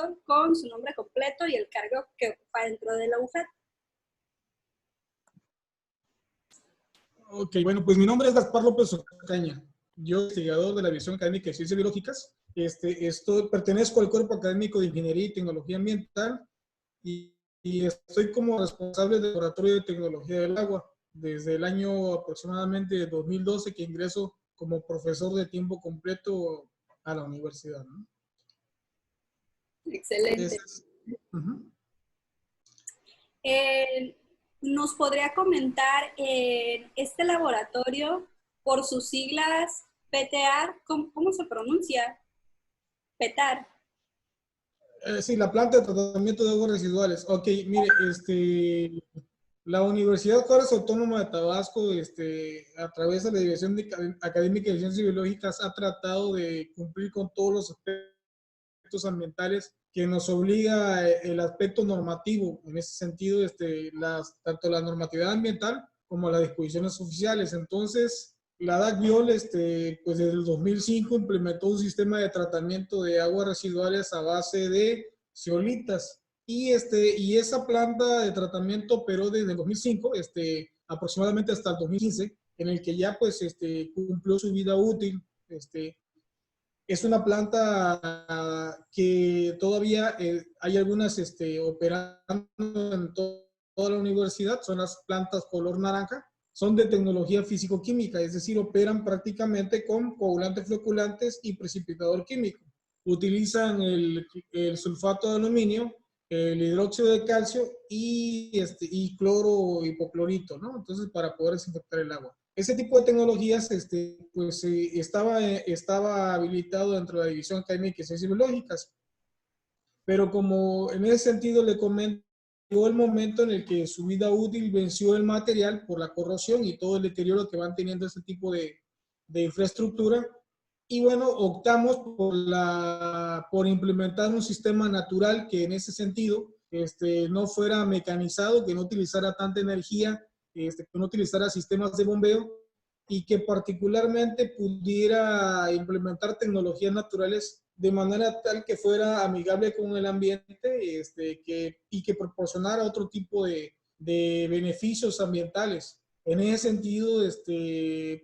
contacto con su nombre completo y el cargo que ocupa dentro de la UFED. Ok, bueno, pues mi nombre es Gaspar López Ocaña. Yo, investigador de la División Académica de Ciencias Biológicas. Pertenezco al Cuerpo Académico de Ingeniería y Tecnología Ambiental y estoy como responsable del Laboratorio de Tecnología del Agua desde el año aproximadamente 2012 que ingreso como profesor de tiempo completo a la universidad, ¿no? Excelente. Uh-huh. ¿Nos podría comentar este laboratorio, por sus siglas, PTAR, ¿cómo se pronuncia? PETAR. Sí, la planta de tratamiento de aguas residuales. Ok, mire, la Universidad Juárez Autónoma de Tabasco, a través de la Dirección Académica de Ciencias Biológicas, ha tratado de cumplir con todos los aspectos ambientales que nos obliga el aspecto normativo. En ese sentido, tanto la normatividad ambiental como las disposiciones oficiales. Entonces, la DAC-Biol, pues desde el 2005 implementó un sistema de tratamiento de aguas residuales a base de zeolitas. Y esa planta de tratamiento operó desde el 2005, aproximadamente hasta el 2015, en el que ya pues cumplió su vida útil. Es una planta que todavía hay algunas operando en toda la universidad, son las plantas color naranja, son de tecnología físico-química, es decir, operan prácticamente con coagulantes floculantes y precipitador químico. Utilizan el sulfato de aluminio, el hidróxido de calcio y cloro hipoclorito, ¿no? Entonces, para poder desinfectar el agua. Ese tipo de tecnologías pues, estaba habilitado dentro de la División Académica de Ciencias Biológicas. Pero como en ese sentido le comento, llegó el momento en el que su vida útil venció el material por la corrosión y todo el deterioro que van teniendo este tipo de infraestructura. Y bueno, optamos por implementar un sistema natural que en ese sentido no fuera mecanizado, que no utilizara tanta energía, que no utilizara sistemas de bombeo y que particularmente pudiera implementar tecnologías naturales de manera tal que fuera amigable con el ambiente y que proporcionara otro tipo de beneficios ambientales. En ese sentido,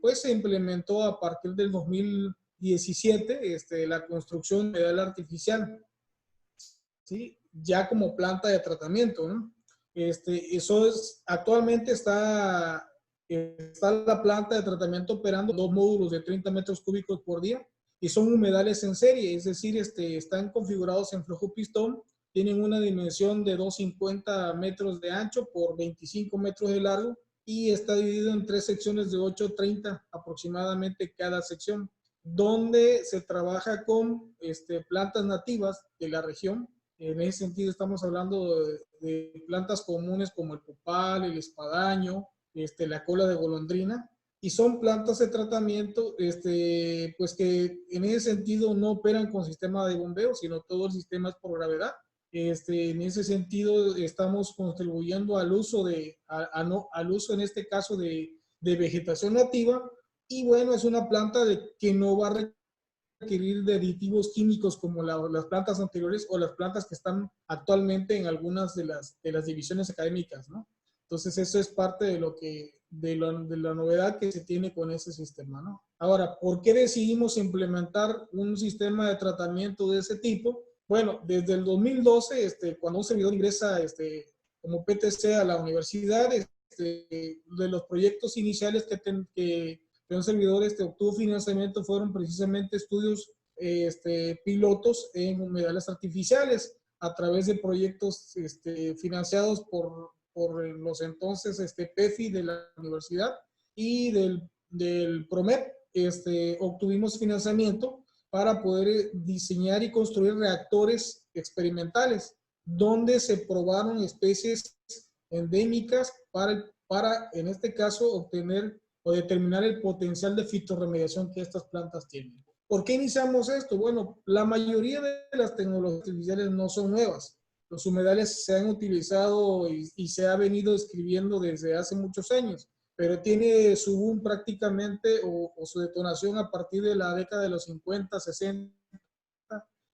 pues se implementó a partir del 2017 la construcción de humedal artificial, ¿sí? Ya como planta de tratamiento, ¿no? Eso actualmente está la planta de tratamiento operando 2 módulos de 30 metros cúbicos por día y son humedales en serie, es decir, están configurados en flujo pistón, tienen una dimensión de 250 metros de ancho por 25 metros de largo y está dividido en 3 secciones de 8:30 aproximadamente cada sección, donde se trabaja con plantas nativas de la región. En ese sentido estamos hablando de plantas comunes como el copal, el espadaño, la cola de golondrina, y son plantas de tratamiento pues que en ese sentido no operan con sistema de bombeo, sino todo el sistema es por gravedad. En ese sentido estamos contribuyendo al uso al uso en este caso de vegetación nativa, y bueno, es una planta que no va a requerir de aditivos químicos como las plantas anteriores o las plantas que están actualmente en algunas de las divisiones académicas, ¿no? Entonces eso es parte de la novedad que se tiene con ese sistema, ¿no? Ahora, ¿por qué decidimos implementar un sistema de tratamiento de ese tipo? Bueno, desde el 2012, cuando un servidor ingresa como PTC a la universidad, de los proyectos iniciales que un servidor obtuvo financiamiento fueron precisamente estudios pilotos en humedales artificiales a través de proyectos financiados por los entonces PEFI de la universidad y del PROMEP. Obtuvimos financiamiento para poder diseñar y construir reactores experimentales donde se probaron especies endémicas para en este caso obtener o determinar el potencial de fitorremediación que estas plantas tienen. ¿Por qué iniciamos esto? Bueno, la mayoría de las tecnologías artificiales no son nuevas. Los humedales se han utilizado y se ha venido escribiendo desde hace muchos años, pero tiene su boom prácticamente o su detonación a partir de la década de los 50, 60,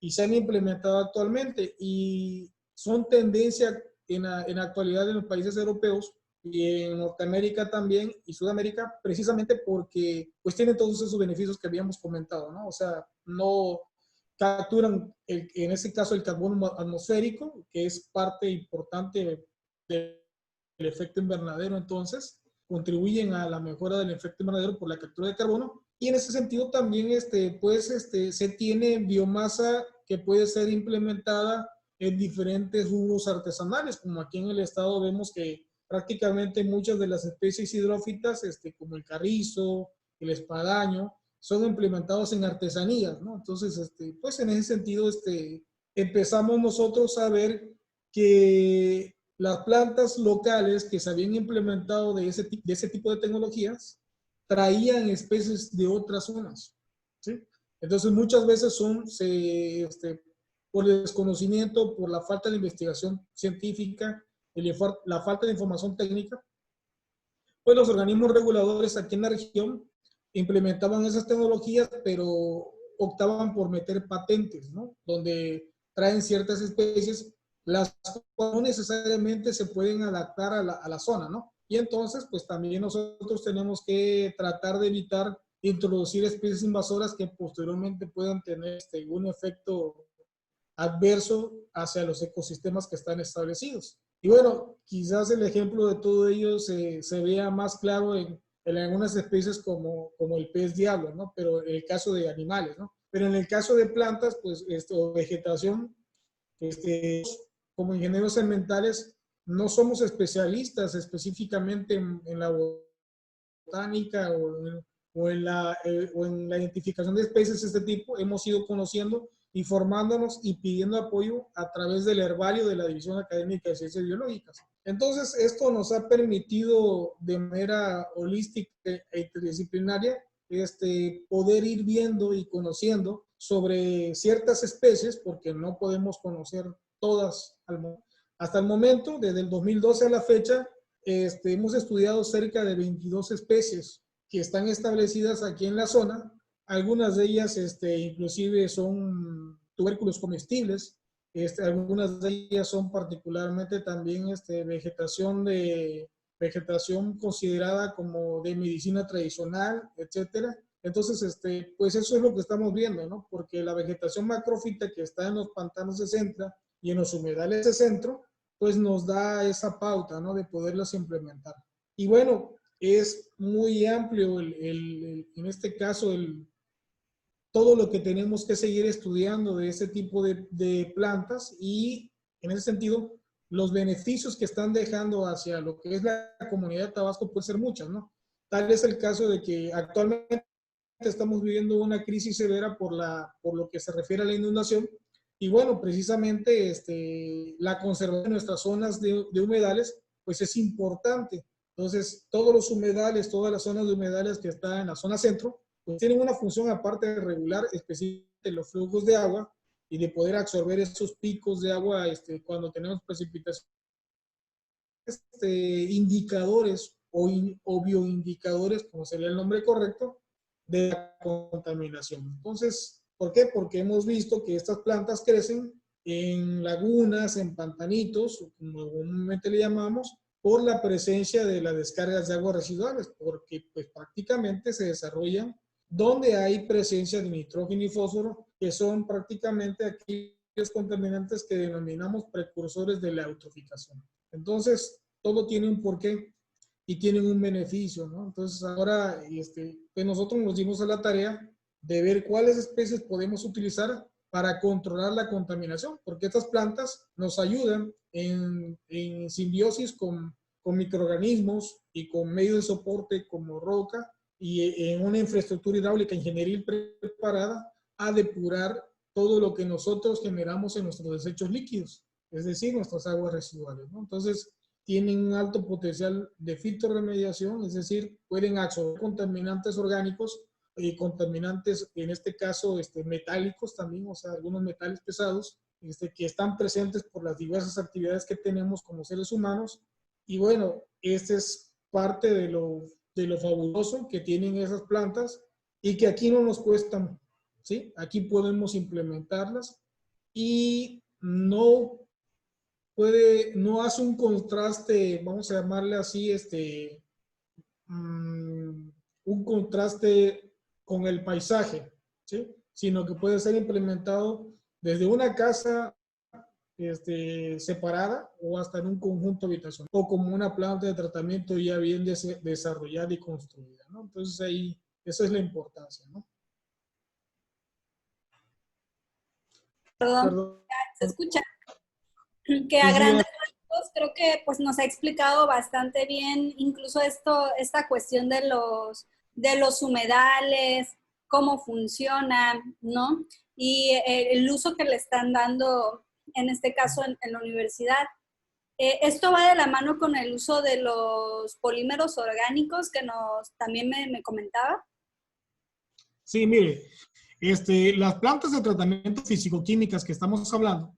y se han implementado actualmente y son tendencia en la actualidad en los países europeos y en Norteamérica también y Sudamérica, precisamente porque pues tienen todos esos beneficios que habíamos comentado, ¿no? O sea, no capturan, en este caso, el carbono atmosférico, que es parte importante del efecto invernadero, entonces, contribuyen a la mejora del efecto invernadero por la captura de carbono. Y en ese sentido también, se tiene biomasa que puede ser implementada en diferentes rubros artesanales, como aquí en el estado vemos que prácticamente muchas de las especies hidrófitas, como el carrizo, el espadaño, son implementados en artesanías, ¿no? Entonces, pues en ese sentido, empezamos nosotros a ver que las plantas locales que se habían implementado de ese tipo de tecnologías traían especies de otras zonas, ¿sí? Entonces, muchas veces por el desconocimiento, por la falta de investigación científica, la falta de información técnica, pues los organismos reguladores aquí en la región implementaban esas tecnologías, pero optaban por meter patentes, ¿no? Donde traen ciertas especies, las cuales no necesariamente se pueden adaptar a la zona, ¿no? Y entonces, pues también nosotros tenemos que tratar de evitar introducir especies invasoras que posteriormente puedan tener un efecto adverso hacia los ecosistemas que están establecidos. Y bueno, quizás el ejemplo de todo ello se vea más claro en algunas especies como el pez diablo, ¿no? Pero en el caso de animales, ¿no? Pero en el caso de plantas, pues, vegetación, como ingenieros ambientales, no somos especialistas específicamente en la botánica o en la identificación de especies de este tipo. Hemos ido conociendo, informándonos y pidiendo apoyo a través del herbario de la División Académica de Ciencias Biológicas. Entonces, esto nos ha permitido de manera holística e interdisciplinaria poder ir viendo y conociendo sobre ciertas especies, porque no podemos conocer todas hasta el momento. Desde el 2012 a la fecha, hemos estudiado cerca de 22 especies que están establecidas aquí en la zona. Algunas de ellas inclusive son tubérculos comestibles, algunas de ellas son particularmente también vegetación considerada como de medicina tradicional, etcétera. Entonces, pues eso es lo que estamos viendo, ¿no? Porque la vegetación macrófita que está en los pantanos de centro y en los humedales de centro, pues nos da esa pauta, ¿no? De poderlas implementar. Y bueno, es muy amplio en este caso todo lo que tenemos que seguir estudiando de ese tipo de plantas y en ese sentido los beneficios que están dejando hacia lo que es la comunidad de Tabasco pueden ser muchas, ¿no? Tal es el caso de que actualmente estamos viviendo una crisis severa por lo que se refiere a la inundación y bueno, precisamente la conservación de nuestras zonas de humedales pues es importante. Entonces, todos los humedales, todas las zonas de humedales que están en la zona centro, pues tienen una función aparte de regular específicamente los flujos de agua y de poder absorber esos picos de agua cuando tenemos precipitaciones, indicadores o bioindicadores, como sería el nombre correcto, de la contaminación. Entonces, ¿por qué? Porque hemos visto que estas plantas crecen en lagunas, en pantanitos, como comúnmente le llamamos, por la presencia de las descargas de aguas residuales, porque pues prácticamente se desarrollan donde hay presencia de nitrógeno y fósforo, que son prácticamente aquellos contaminantes que denominamos precursores de la eutroficación. Entonces, todo tiene un porqué y tienen un beneficio, ¿no? Entonces, ahora pues nosotros nos dimos a la tarea de ver cuáles especies podemos utilizar para controlar la contaminación, porque estas plantas nos ayudan en simbiosis con microorganismos y con medios de soporte como roca y en una infraestructura hidráulica ingenieril preparada a depurar todo lo que nosotros generamos en nuestros desechos líquidos, es decir, nuestras aguas residuales, ¿no? Entonces, tienen un alto potencial de fitorremediación, es decir, pueden absorber contaminantes orgánicos y contaminantes, en este caso, metálicos también, o sea, algunos metales pesados, que están presentes por las diversas actividades que tenemos como seres humanos. Y bueno, este es parte de lo fabuloso que tienen esas plantas y que aquí no nos cuestan, ¿sí? Aquí podemos implementarlas y no hace un contraste, vamos a llamarle así, un contraste con el paisaje, ¿sí? Sino que puede ser implementado desde una casa separada o hasta en un conjunto habitacional o como una planta de tratamiento ya bien desarrollada y construida, ¿no? Entonces ahí, esa es la importancia, ¿no? Perdón, Perdón. se escucha. Que Sí, a sí, grandes rasgos creo que pues nos ha explicado bastante bien incluso esta cuestión de los humedales, cómo funcionan, ¿no? Y el uso que le están dando, en este caso en la universidad. Esto va de la mano con el uso de los polímeros orgánicos que también me comentaba. sí, mire, las plantas de tratamiento físico-químicas que estamos hablando,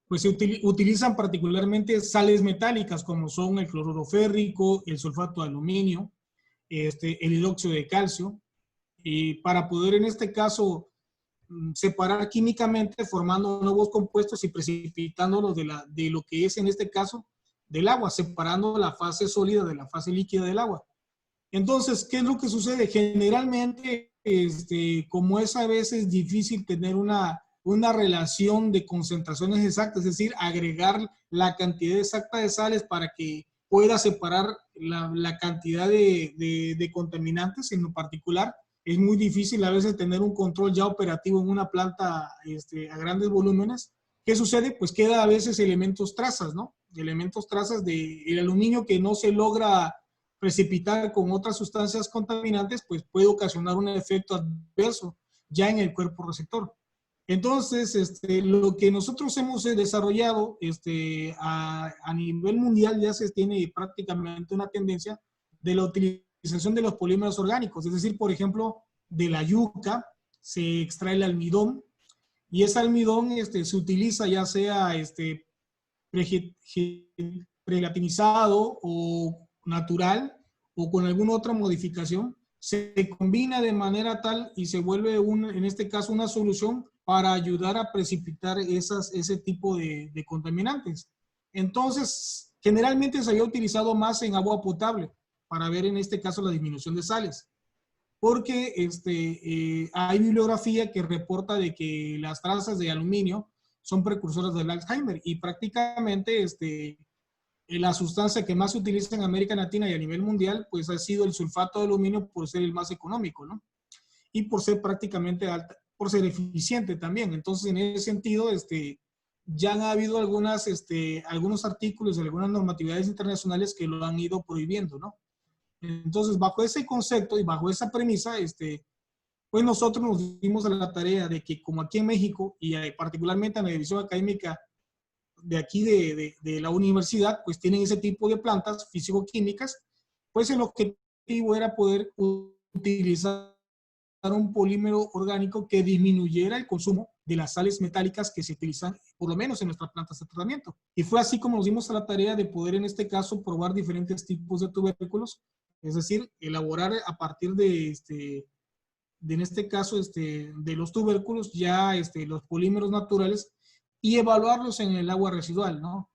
pues se utilizan particularmente sales metálicas como son el cloruro férrico, el sulfato de aluminio, el hidróxido de calcio, y para poder en este caso separar químicamente formando nuevos compuestos y precipitándolos de lo que es en este caso del agua, separando la fase sólida de la fase líquida del agua. Entonces, ¿qué es lo que sucede? Generalmente, como es a veces difícil tener una relación de concentraciones exactas, es decir, agregar la cantidad exacta de sales para que pueda separar la cantidad de contaminantes en lo particular, es muy difícil a veces tener un control ya operativo en una planta a grandes volúmenes. ¿Qué sucede? Pues queda a veces elementos trazas, ¿no? Elementos trazas del aluminio que no se logra precipitar con otras sustancias contaminantes, pues puede ocasionar un efecto adverso ya en el cuerpo receptor. Entonces, lo que nosotros hemos desarrollado a nivel mundial ya se tiene prácticamente una tendencia de la utilización de los polímeros orgánicos, es decir, por ejemplo, de la yuca se extrae el almidón y ese almidón se utiliza ya sea pregelatinizado o natural o con alguna otra modificación, se combina de manera tal y se vuelve, en este caso, una solución para ayudar a precipitar ese tipo de contaminantes. Entonces, generalmente se había utilizado más en agua potable para ver en este caso la disminución de sales, porque hay bibliografía que reporta de que las trazas de aluminio son precursoras del Alzheimer y prácticamente la sustancia que más se utiliza en América Latina y a nivel mundial, pues ha sido el sulfato de aluminio por ser el más económico, ¿no? Y por ser prácticamente alta, por ser eficiente también. Entonces, en ese sentido, ya han habido algunos artículos de algunas normatividades internacionales que lo han ido prohibiendo, ¿no? Entonces, bajo ese concepto y bajo esa premisa, pues nosotros nos dimos a la tarea de que como aquí en México y particularmente en la división académica de aquí de la universidad, pues tienen ese tipo de plantas físico-químicas, pues el objetivo era poder utilizar un polímero orgánico que disminuyera el consumo de las sales metálicas que se utilizan, por lo menos en nuestras plantas de tratamiento. Y fue así como nos dimos a la tarea de poder, en este caso, probar diferentes tipos de tubérculos, es decir, elaborar a partir en este caso, de los tubérculos, ya los polímeros naturales y evaluarlos en el agua residual, ¿no?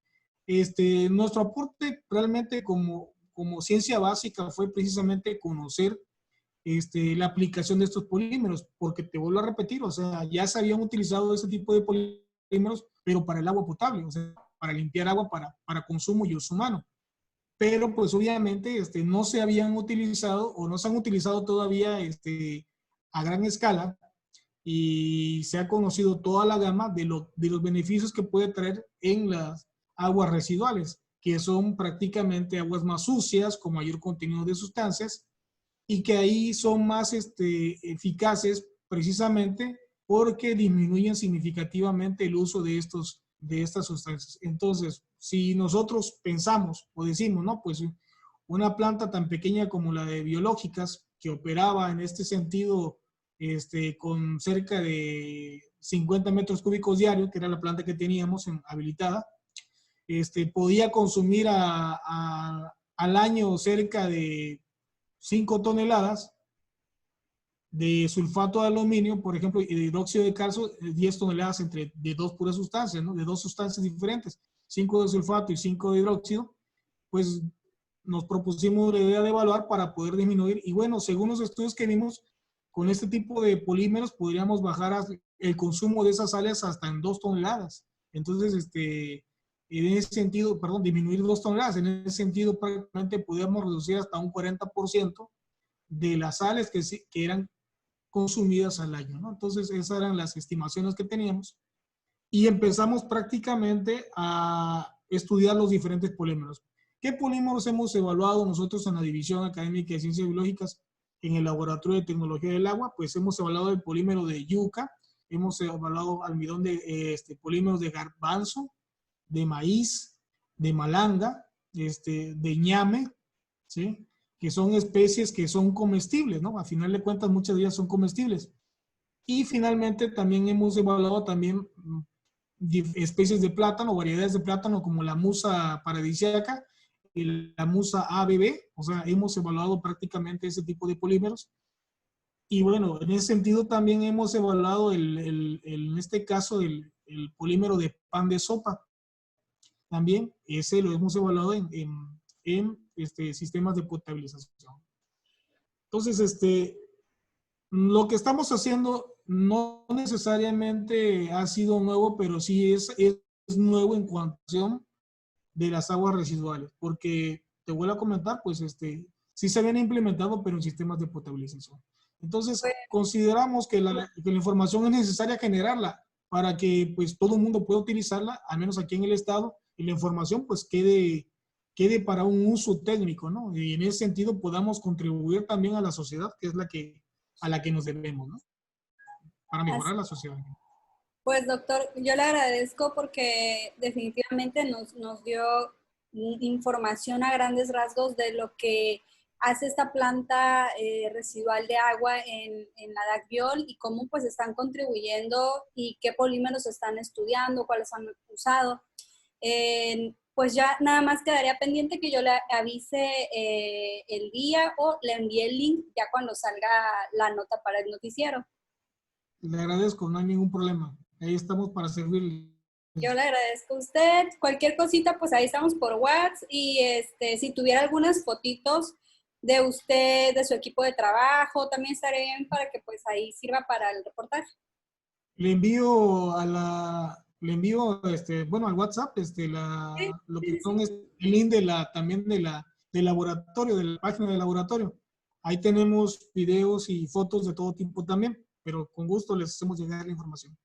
Nuestro aporte realmente como ciencia básica fue precisamente conocer la aplicación de estos polímeros, porque te vuelvo a repetir, o sea, ya se habían utilizado ese tipo de polímeros, pero para el agua potable, o sea, para limpiar agua para consumo y uso humano. Pero pues obviamente no se habían utilizado o no se han utilizado todavía a gran escala y se ha conocido toda la gama de los beneficios que puede traer en las aguas residuales, que son prácticamente aguas más sucias, con mayor contenido de sustancias, y que ahí son más eficaces precisamente porque disminuyen significativamente el uso de estas sustancias. Entonces, si nosotros pensamos o decimos, no, pues una planta tan pequeña como la de biológicas, que operaba en este sentido con cerca de 50 metros cúbicos diarios, que era la planta que teníamos habilitada, podía consumir al año cerca de 5 toneladas, de sulfato de aluminio, por ejemplo, y de hidróxido de calcio, 10 toneladas de dos puras sustancias, ¿no? De dos sustancias diferentes, 5 de sulfato y 5 de hidróxido, pues nos propusimos la idea de evaluar para poder disminuir. Y bueno, según los estudios que vimos, con este tipo de polímeros podríamos bajar el consumo de esas sales hasta en 2 toneladas. Entonces, en ese sentido, perdón, disminuir 2 toneladas, en ese sentido prácticamente podríamos reducir hasta un 40% de las sales que eran consumidas al año, ¿no? Entonces, esas eran las estimaciones que teníamos y empezamos prácticamente a estudiar los diferentes polímeros. ¿Qué polímeros hemos evaluado nosotros en la División Académica de Ciencias Biológicas en el Laboratorio de Tecnología del Agua? Pues hemos evaluado el polímero de yuca, hemos evaluado almidón polímeros de garbanzo, de maíz, de malanga, de ñame, ¿sí? Que son especies que son comestibles, ¿no? A final de cuentas, muchas de ellas son comestibles. Y finalmente también hemos evaluado también especies de plátano, variedades de plátano como la musa paradisíaca y la musa ABB, o sea, hemos evaluado prácticamente ese tipo de polímeros. Y bueno, en ese sentido también hemos evaluado, en este caso, el polímero de pan de sopa. También ese lo hemos evaluado en sistemas de potabilización. Entonces, lo que estamos haciendo no necesariamente ha sido nuevo, pero sí es nuevo en cuanto de las aguas residuales, porque te vuelvo a comentar, pues sí se habían implementado, pero en sistemas de potabilización. Entonces, consideramos que la información es necesaria generarla para que pues todo el mundo pueda utilizarla, al menos aquí en el estado, y la información pues quede para un uso técnico, ¿no? Y en ese sentido podamos contribuir también a la sociedad, que es a la que nos debemos, ¿no? Para mejorar la sociedad. Pues doctor, yo le agradezco porque definitivamente nos dio información a grandes rasgos de lo que hace esta planta residual de agua en la DACBiol y cómo pues están contribuyendo y qué polímeros están estudiando, cuáles han usado. Pues ya nada más quedaría pendiente que yo le avise el día o le envíe el link ya cuando salga la nota para el noticiero. Le agradezco, no hay ningún problema. Ahí estamos para servirle. Yo le agradezco a usted. Cualquier cosita, pues ahí estamos por WhatsApp. Y si tuviera algunas fotitos de usted, de su equipo de trabajo, también estaría bien para que pues ahí sirva para el reportaje. Le envío bueno, al WhatsApp, lo que son el link también del laboratorio, de la página del laboratorio. Ahí tenemos videos y fotos de todo tipo también, pero con gusto les hacemos llegar la información.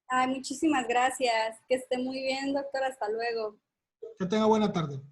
Ay, muchísimas gracias. Que esté muy bien, doctor. Hasta luego. Que tenga buena tarde.